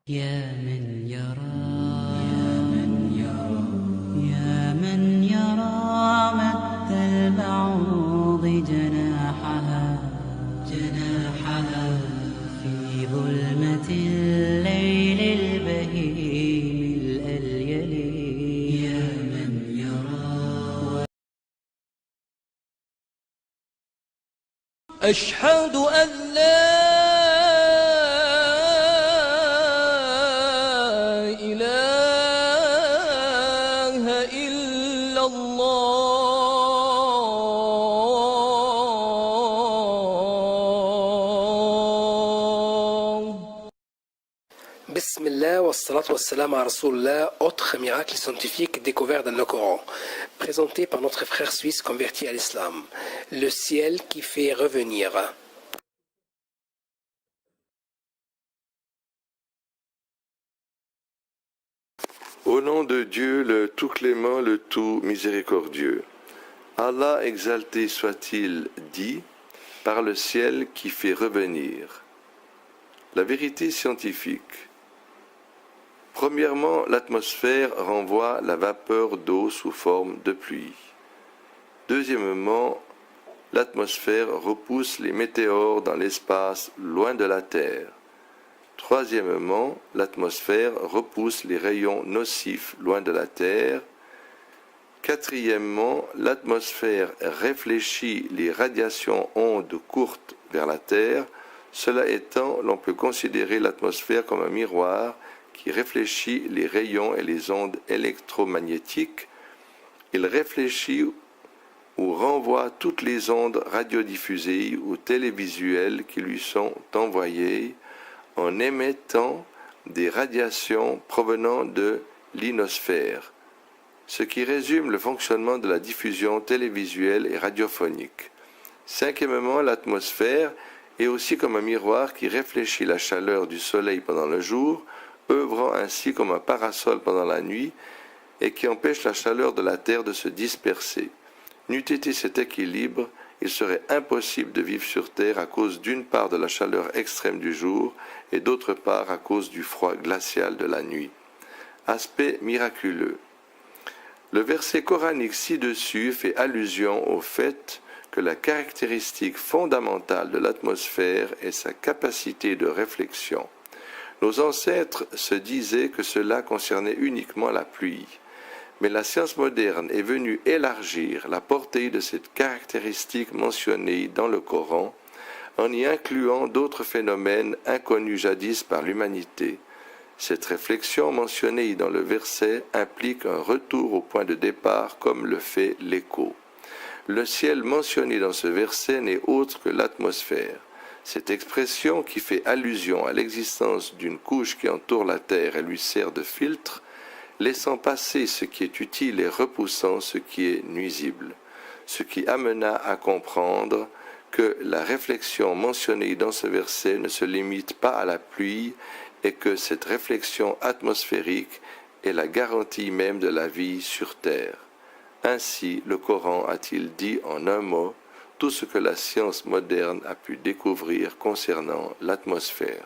يا من يرى يا من يرى مد البعوض جناحها في ظلمة الليل البهيم الأليل يا من يرى أشهد أن لا إله إلا الله. Bismillah wa salatu wa salam à Rasulullah, autre miracle scientifique découvert dans le Coran, présenté par notre frère suisse converti à l'islam, le ciel qui fait revenir. Au nom de Dieu, le tout clément, le tout miséricordieux. Allah exalté soit-il dit, par le ciel qui fait revenir. La vérité scientifique. Premièrement, l'atmosphère renvoie la vapeur d'eau sous forme de pluie. Deuxièmement, l'atmosphère repousse les météores dans l'espace loin de la Terre. Troisièmement, l'atmosphère repousse les rayons nocifs loin de la Terre. Quatrièmement, l'atmosphère réfléchit les radiations ondes courtes vers la Terre. Cela étant, l'on peut considérer l'atmosphère comme un miroir qui réfléchit les rayons et les ondes électromagnétiques. Il réfléchit ou renvoie toutes les ondes radiodiffusées ou télévisuelles qui lui sont envoyées en émettant des radiations provenant de l'ionosphère, ce qui résume le fonctionnement de la diffusion télévisuelle et radiophonique. Cinquièmement, l'atmosphère est aussi comme un miroir qui réfléchit la chaleur du soleil pendant le jour, œuvrant ainsi comme un parasol pendant la nuit et qui empêche la chaleur de la Terre de se disperser. N'eût été cet équilibre, il serait impossible de vivre sur Terre à cause d'une part de la chaleur extrême du jour et d'autre part à cause du froid glacial de la nuit. Aspect miraculeux. Le verset coranique ci-dessus fait allusion au fait que la caractéristique fondamentale de l'atmosphère est sa capacité de réflexion. Nos ancêtres se disaient que cela concernait uniquement la pluie. Mais la science moderne est venue élargir la portée de cette caractéristique mentionnée dans le Coran, en y incluant d'autres phénomènes inconnus jadis par l'humanité. Cette réflexion mentionnée dans le verset implique un retour au point de départ comme le fait l'écho. Le ciel mentionné dans ce verset n'est autre que l'atmosphère. Cette expression qui fait allusion à l'existence d'une couche qui entoure la Terre et lui sert de filtre, laissant passer ce qui est utile et repoussant ce qui est nuisible, ce qui amena à comprendre que la réflexion mentionnée dans ce verset ne se limite pas à la pluie et que cette réflexion atmosphérique est la garantie même de la vie sur Terre. Ainsi, le Coran a-t-il dit en un mot tout ce que la science moderne a pu découvrir concernant l'atmosphère.